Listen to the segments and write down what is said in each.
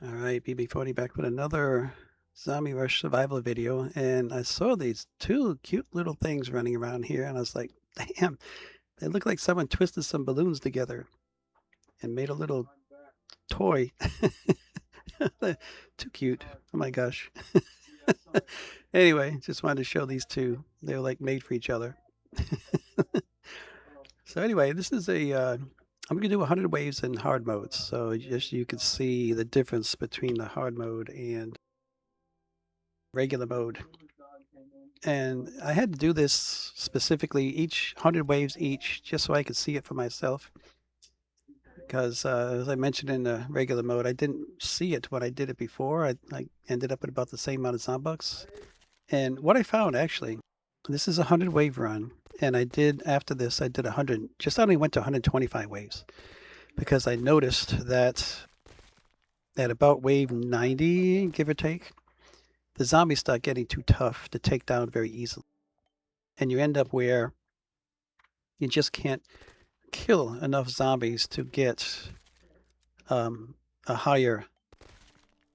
All right, BB40 back with another Zombie Rush survival video, and I saw these two cute little things running around here, and I was like, damn, they look like someone twisted some balloons together and made a little toy. Too cute. Oh my gosh. Anyway, just wanted to show these two. They're like made for each other. So anyway, this is I'm going to do 100 waves in hard modes. So just you can see the difference between the hard mode and regular mode. And I had to do this specifically, each 100 waves each, just so I could see it for myself. Because as I mentioned in the regular mode, I didn't see it when I did it before. I ended up at about the same amount of Zombux. And what I found actually, this is a 100 wave run. And I did, after this, I did 100, just only went to 125 waves. Because I noticed that at about wave 90, give or take, the zombies start getting too tough to take down very easily. And you end up where you just can't kill enough zombies to get a higher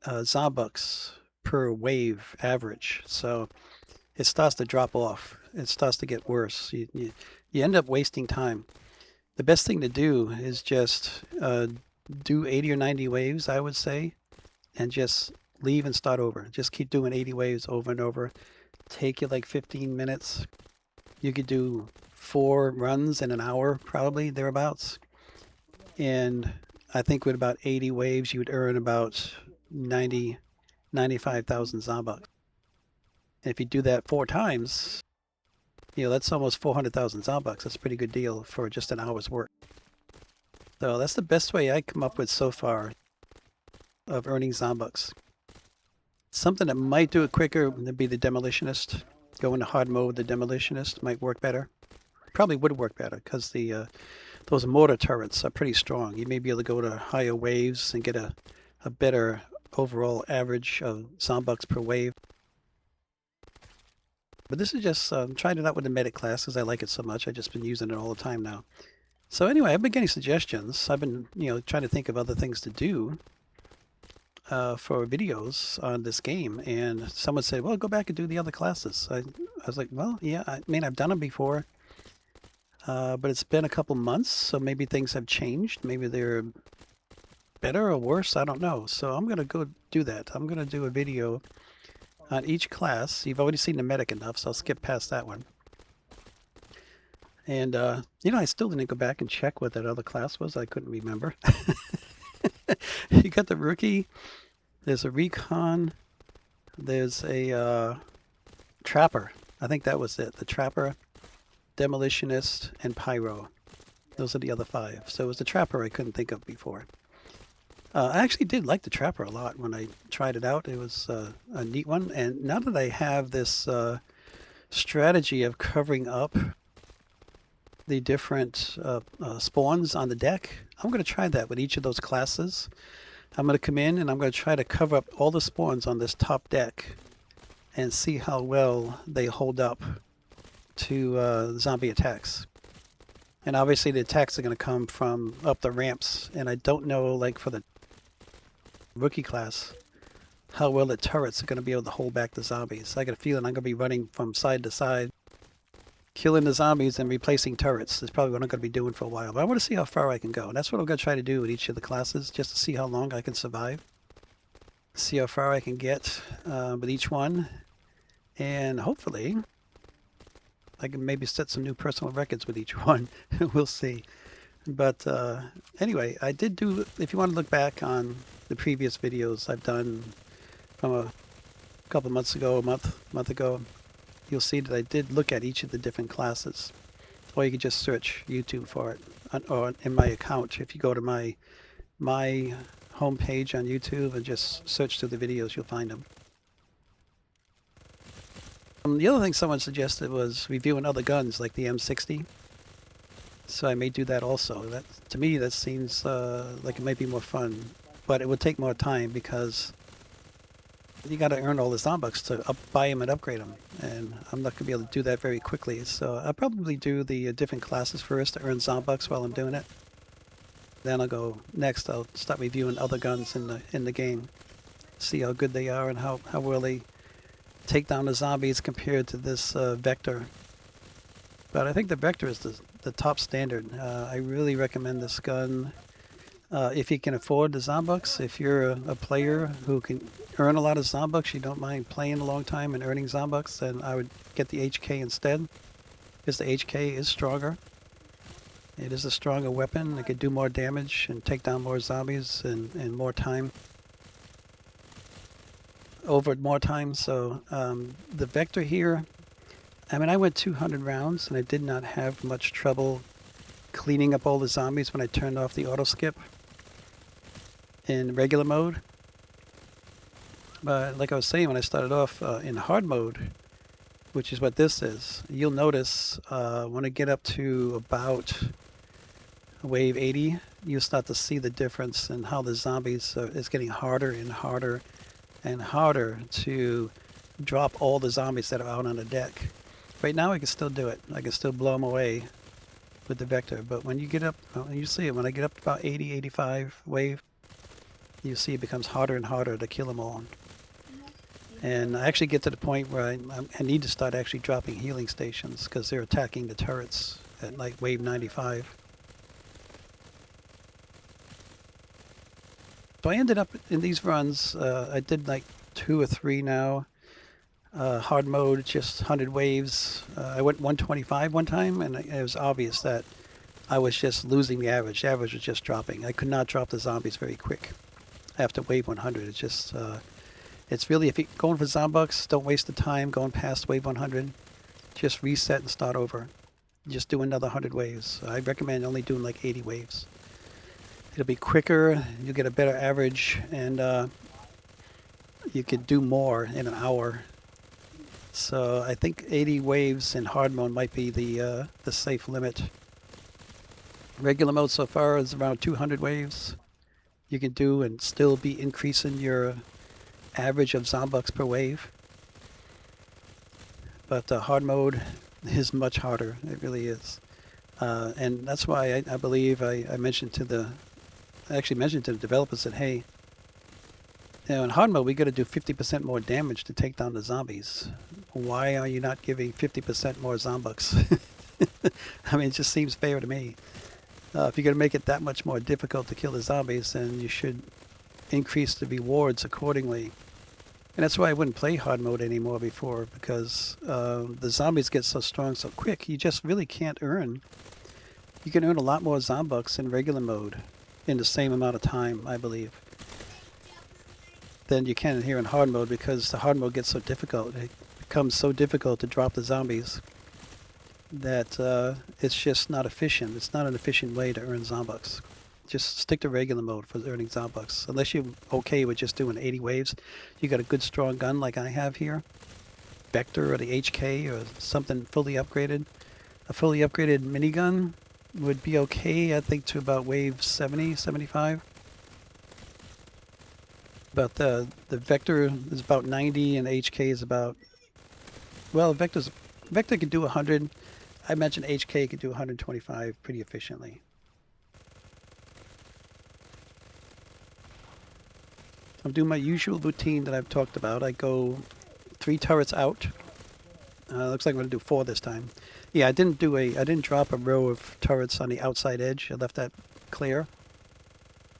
Zombux per wave average. So it starts to drop off. It starts to get worse. You end up wasting time. The best thing to do is just do 80 or 90 waves, I would say, and just leave and start over. Just keep doing 80 waves over and over. Take you like 15 minutes. You could do 4 runs in an hour, probably thereabouts. And I think with about 80 waves, you would earn about 95,000 Zombux. And if you do that 4 times, that's almost 400,000 Zombux. That's a pretty good deal for just an hour's work. So that's the best way I come up with so far of earning Zombux. Something that might do it quicker would be the Demolitionist. Go into hard mode, the Demolitionist might work better. Probably would work better because those mortar turrets are pretty strong. You may be able to go to higher waves and get a better overall average of Zombux per wave. But this is just trying it out with the medic class because I like it so much. I've just been using it all the time now. So anyway, I've been getting suggestions. I've been, trying to think of other things to do for videos on this game. And someone said, well, go back and do the other classes. I was like, well, yeah, I mean, I've done them before. But it's been a couple months, so maybe things have changed. Maybe they're better or worse. I don't know. So I'm going to go do that. I'm going to do a video on each class. You've already seen the medic enough, so I'll skip past that one. And, I still didn't go back and check what that other class was. I couldn't remember. You got the rookie. There's a recon. There's a trapper. I think that was it. The trapper, demolitionist, and pyro. Those are the other 5. So it was the trapper I couldn't think of before. I actually did like the trapper a lot when I tried it out. It was a neat one. And now that I have this strategy of covering up the different spawns on the deck, I'm going to try that with each of those classes. I'm going to come in and I'm going to try to cover up all the spawns on this top deck and see how well they hold up to zombie attacks. And obviously the attacks are going to come from up the ramps, and I don't know, like for the rookie class, how well the turrets are going to be able to hold back the zombies. I got a feeling I'm going to be running from side to side, killing the zombies and replacing turrets. That's probably what I'm going to be doing for a while. But I want to see how far I can go. And that's what I'm going to try to do with each of the classes, just to see how long I can survive. See how far I can get with each one. And hopefully, I can maybe set some new personal records with each one. We'll see. But anyway, I did do, if you want to look back on the previous videos I've done from a couple months ago, a month ago, you'll see that I did look at each of the different classes. Or you can just search YouTube for it, or in my account. If you go to my homepage on YouTube and just search through the videos, you'll find them. The other thing someone suggested was reviewing other guns like the M60. So I may do that also. That, to me, that seems like it might be more fun, but it would take more time because you got to earn all the Zombux to buy them and upgrade them, and I'm not going to be able to do that very quickly. So I'll probably do the different classes first to earn Zombux while I'm doing it. Then I'll go next. I'll start reviewing other guns in the game, see how good they are and how well they take down the zombies compared to this Vector. But I think the Vector is the top standard. I really recommend this gun. If you can afford the Zombux, if you're a player who can earn a lot of Zombux, you don't mind playing a long time and earning Zombux, then I would get the HK instead, because the HK is stronger. It is a stronger weapon. It could do more damage and take down more zombies in more time. Over more time. So the Vector here, I mean, I went 200 rounds and I did not have much trouble cleaning up all the zombies when I turned off the auto skip in regular mode. But like I was saying, when I started off in hard mode, which is what this is, you'll notice when I get up to about wave 80, you'll start to see the difference in how the zombies is getting harder and harder and harder to drop all the zombies that are out on the deck. Right now I can still do it. I can still blow them away with the Vector, but when you get up, you see it, when I get up to about 80, 85 wave, you see it becomes harder and harder to kill them all. And I actually get to the point where I need to start actually dropping healing stations because they're attacking the turrets at like wave 95. So I ended up in these runs, I did like 2 or 3 now. Hard mode, just 100 waves. I went 125 one time, and it was obvious that I was just losing the average. The average was just dropping. I could not drop the zombies very quick after wave 100. It's just, it's really, if you're going for Zombux, don't waste the time going past wave 100. Just reset and start over. Just do another 100 waves. I recommend only doing like 80 waves. It'll be quicker, you'll get a better average, and you could do more in an hour. So I think 80 waves in hard mode might be the safe limit. Regular mode so far is around 200 waves you can do and still be increasing your average of Zombux per wave. But hard mode is much harder. It really is. And that's why I believe I mentioned to the, I actually mentioned to the developers that, hey, you know, in hard mode, we got to do 50% more damage to take down the zombies. Why are you not giving 50% more Zombux? I mean, it just seems fair to me. If you're going to make it that much more difficult to kill the zombies, then you should increase the rewards accordingly. And that's why I wouldn't play hard mode anymore before, because the zombies get so strong so quick, you just really can't earn. You can earn a lot more Zombux in regular mode in the same amount of time, I believe, than you can here in hard mode, because the hard mode gets so difficult. It becomes so difficult to drop the zombies that it's just not efficient. It's not an efficient way to earn Zombux. Just stick to regular mode for earning Zombux. Unless you're okay with just doing 80 waves, you got a good strong gun like I have here, Vector or the HK or something fully upgraded. A fully upgraded minigun would be okay, I think, to about wave 70, 75. But the Vector is about 90 and the HK is about, well, Vector can do 100. I mentioned HK could do 125 pretty efficiently. I'm doing my usual routine that I've talked about. I go 3 turrets out. Looks like I'm going to do 4 this time. Yeah, I didn't drop a row of turrets on the outside edge. I left that clear.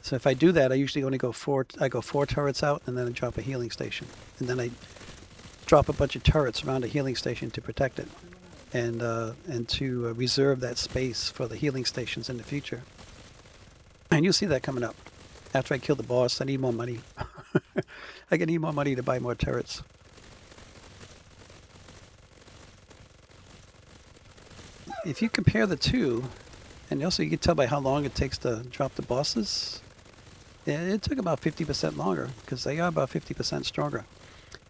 So if I do that, I usually only go 4. I go 4 turrets out, and then I drop a healing station, and then I drop a bunch of turrets around the healing station to protect it, and to reserve that space for the healing stations in the future. And you'll see that coming up. After I kill the boss, I need more money. I need more money to buy more turrets. If you compare the two, and also you can tell by how long it takes to drop the bosses, it took about 50% longer, because they are about 50% stronger.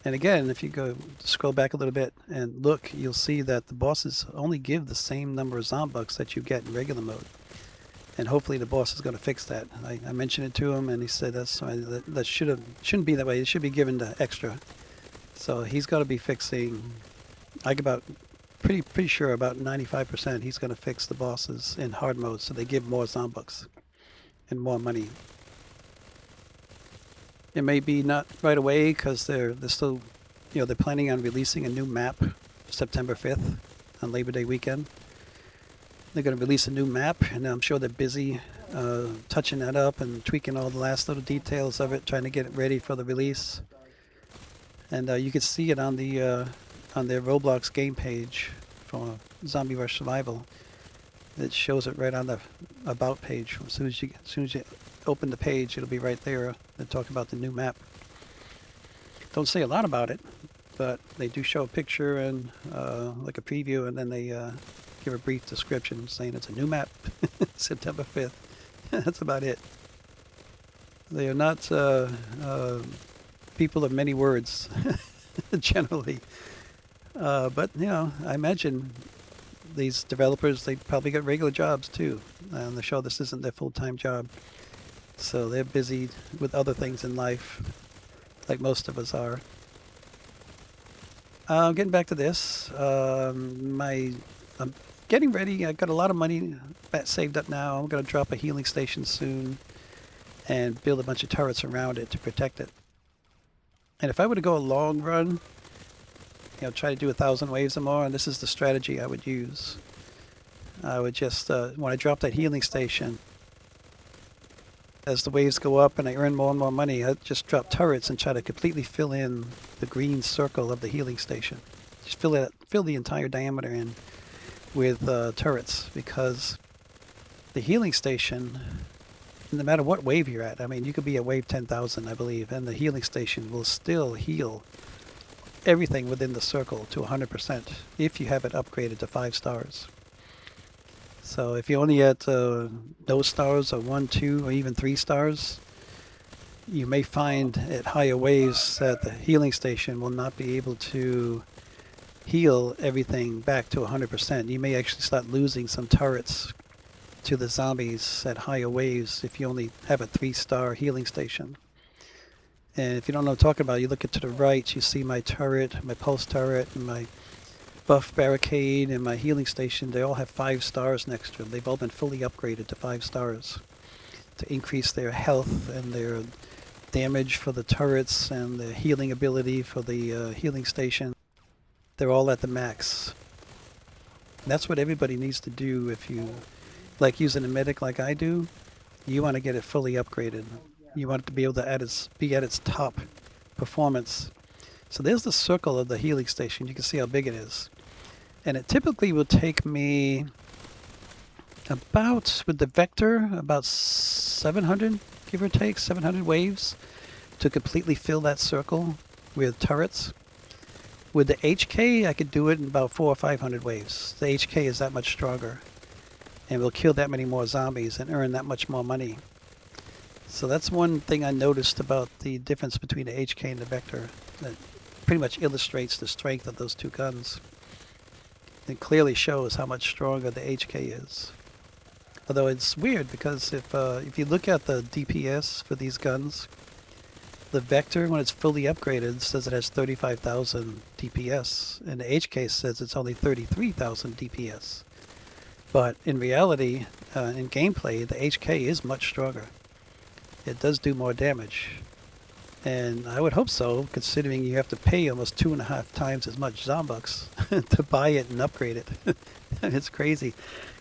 And again, if you go scroll back a little bit and look, you'll see that the bosses only give the same number of Zombux that you get in regular mode. And hopefully the boss is going to fix that. I mentioned it to him, and he said that shouldn't be that way. It should be given the extra. So he's got to be fixing. Pretty sure about 95% he's going to fix the bosses in hard mode, so they give more Zombux. and more money. It may be not right away because they're still, they're planning on releasing a new map September 5th on Labor Day weekend. They're going to release a new map, and I'm sure they're busy touching that up and tweaking all the last little details of it, trying to get it ready for the release. And you can see it on their Roblox game page for Zombie Rush Survival. It shows it right on the About page. As soon as you open the page, it'll be right there. They talk about the new map. Don't say a lot about it, but they do show a picture and like a preview, and then they give a brief description saying it's a new map, September 5th. That's about it. They are not people of many words, generally. But, I imagine these developers, they probably got regular jobs too. And they show this isn't their full-time job. So they're busy with other things in life, like most of us are. Getting back to this, I'm getting ready. I got a lot of money saved up now. I'm going to drop a healing station soon and build a bunch of turrets around it to protect it. And if I were to go a long run, try to do 1,000 waves or more, and this is the strategy I would use. I would just, when I drop that healing station, as the waves go up and I earn more and more money, I'd just drop turrets and try to completely fill in the green circle of the healing station. Just fill the entire diameter in with turrets, because the healing station, no matter what wave you're at, I mean, you could be at wave 10,000, I believe, and the healing station will still heal everything within the circle to 100% if you have it upgraded to 5 stars. So if you're only at no stars or 1, 2, or even 3 stars, you may find at higher waves that the healing station will not be able to heal everything back to 100%. You may actually start losing some turrets to the zombies at higher waves if you only have a 3-star healing station. And if you don't know what I'm talking about, you look to the right, you see my turret, my pulse turret, and my buff barricade, and my healing station. They all have 5 stars next to them. They've all been fully upgraded to 5 stars to increase their health and their damage for the turrets and the healing ability for the healing station. They're all at the max. And that's what everybody needs to do if you like using a medic like I do. You want to get it fully upgraded. You want it to be able to be at its top performance. So there's the circle of the healing station. You can see how big it is. And it typically will take me about, with the vector, about 700, give or take, 700 waves to completely fill that circle with turrets. With the HK, I could do it in about 400 or 500 waves. The HK is that much stronger, and will kill that many more zombies and earn that much more money. So that's one thing I noticed about the difference between the HK and the Vector. That pretty much illustrates the strength of those two guns. It clearly shows how much stronger the HK is. Although it's weird because if you look at the DPS for these guns, the Vector, when it's fully upgraded, says it has 35,000 DPS, and the HK says it's only 33,000 DPS. But in reality, in gameplay, the HK is much stronger. It does do more damage. And I would hope so, considering you have to pay almost 2.5 times as much Zombux to buy it and upgrade it. It's crazy.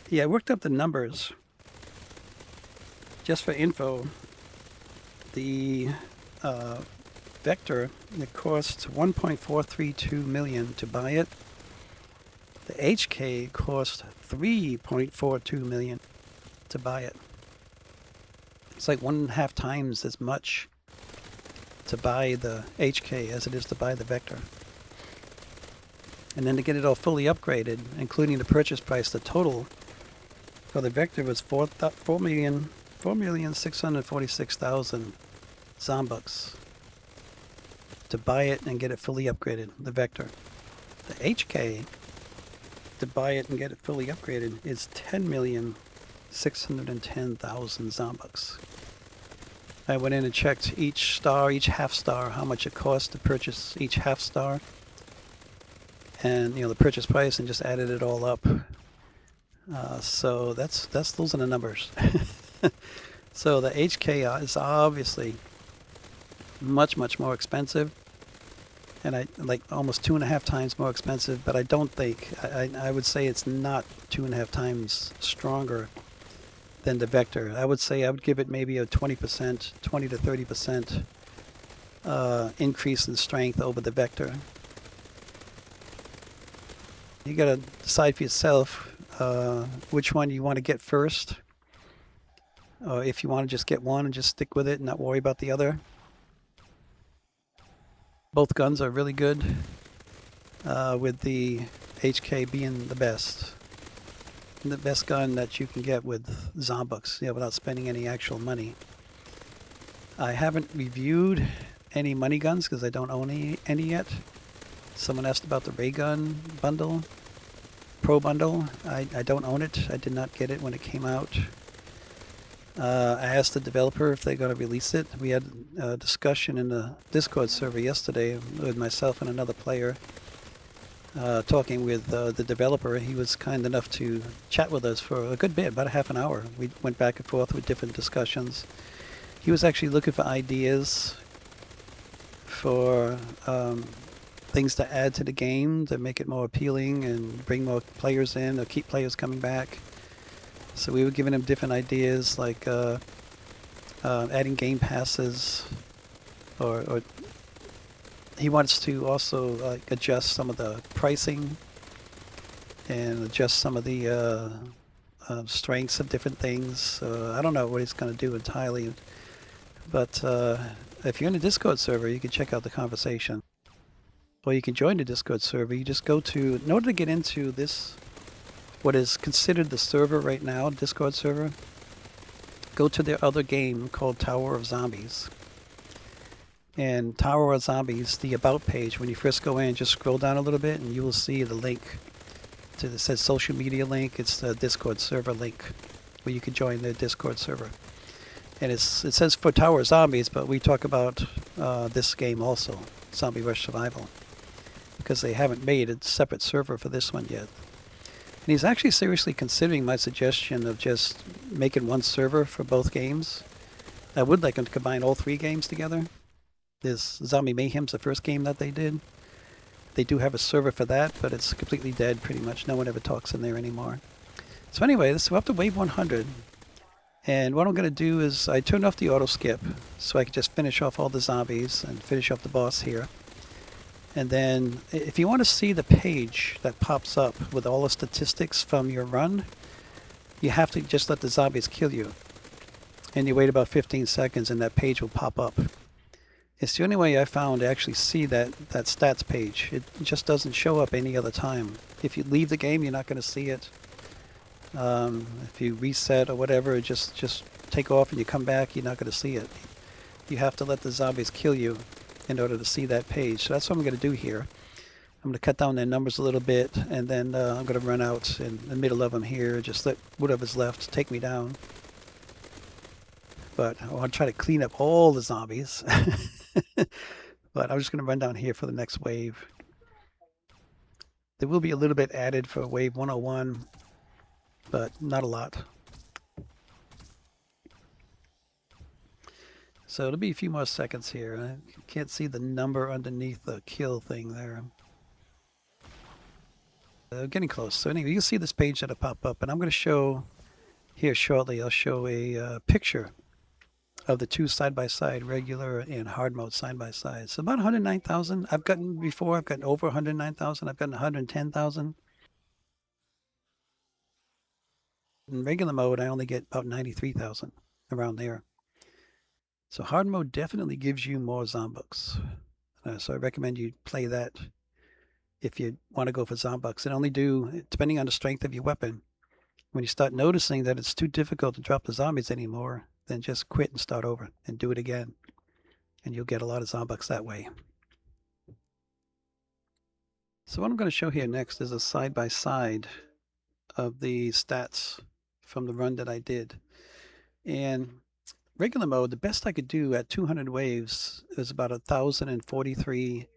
Yeah, I worked up the numbers. Just for info, the Vector, it costs 1.432 million to buy it. The HK cost 3.42 million to buy it. It's like 1.5 times as much to buy the HK as it is to buy the Vector. And then to get it all fully upgraded, including the purchase price, the total for the Vector was 4,646,000 Zombux to buy it and get it fully upgraded, the Vector. The HK, to buy it and get it fully upgraded, is 10,610,000 Zombux. I went in and checked each star, each half star, how much it cost to purchase each half star, and the purchase price, and just added it all up. So those are the numbers. So the HK is obviously much more expensive, and I like almost 2.5 times more expensive. But I don't think I would say it's not 2.5 times stronger than the Vector. I would say I would give it maybe a 20%, 20 to 30% increase in strength over the Vector. You got to decide for yourself which one you want to get first, or if you want to just get one and just stick with it and not worry about the other. Both guns are really good, with the HK being the best. The best gun that you can get with Zombux, without spending any actual money. I haven't reviewed any money guns because I don't own any yet. Someone asked about the ray gun bundle, Pro bundle. I don't own it. I did not get it when it came out. I asked the developer if they're going to release it. We had a discussion in the Discord server yesterday with myself and another player, talking with the developer. He was kind enough to chat with us for a good bit, about a half an hour. We went back and forth with different discussions. He was actually looking for ideas for things to add to the game to make it more appealing and bring more players in or keep players coming back. So we were giving him different ideas, like adding game passes, or he wants to also like adjust some of the pricing and adjust some of the strengths of different things. I don't know what he's going to do entirely, but if you're in the Discord server, you can check out the conversation. Or you can join the Discord server. You just go to, in order to get into this, what is considered the server right now, Discord server, go to their other game called Tower of Zombies. And Tower of Zombies, the About page, when you first go in, just scroll down a little bit and you will see the link. It says social media link. It's the Discord server link where you can join the Discord server. And it says for Tower of Zombies, but we talk about this game also, Zombie Rush Survival, because they haven't made a separate server for this one yet. And he's actually seriously considering my suggestion of just making one server for both games. I would like him to combine all three games together. This Zombie Mayhem's the first game that they did. They do have a server for that, but it's completely dead pretty much. No one ever talks in there anymore. So anyway, we're up to wave 100. And what I'm going to do is I turned off the auto skip so I can just finish off all the zombies and finish off the boss here. And then if you want to see the page that pops up with all the statistics from your run, you have to just let the zombies kill you. And you wait about 15 seconds and that page will pop up. It's the only way I found to actually see that stats page. It just doesn't show up any other time. If you leave the game, you're not going to see it. If you reset or whatever, just take off and you come back, you're not going to see it. You have to let the zombies kill you in order to see that page. So that's what I'm going to do here. I'm going to cut down their numbers a little bit, and then I'm going to run out in the middle of them here, just let whatever's left take me down. But I want to try to clean up all the zombies. But I'm just going to run down here for the next wave. There will be a little bit added for wave 101, but not a lot. So it'll be a few more seconds here. I can't see the number underneath the kill thing there. Getting close. So anyway, you can see this page that'll pop up, and I'm going to show here shortly. I'll show a picture of the two side-by-side, regular and hard mode side-by-side. So about 109,000. I've gotten before, I've gotten over 109,000. I've gotten 110,000. In regular mode, I only get about 93,000, around there. So hard mode definitely gives you more Zombux. So I recommend you play that if you want to go for Zombux. And only do, depending on the strength of your weapon. When you start noticing that it's too difficult to drop the zombies anymore, then just quit and start over and do it again. And you'll get a lot of Zombux that way. So what I'm going to show here next is a side-by-side of the stats from the run that I did. And regular mode, the best I could do at 200 waves is about 1,043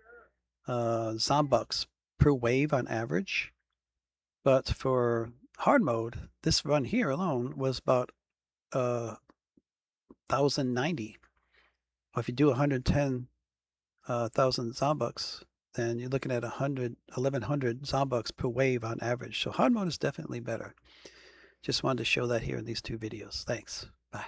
Zombux per wave on average. But for hard mode, this run here alone was about 1,090. Or if you do 110,000 Zombux, then you're looking at 1,100 Zombux per wave on average. So hard mode is definitely better. Just wanted to show that here in these two videos. Thanks. Bye.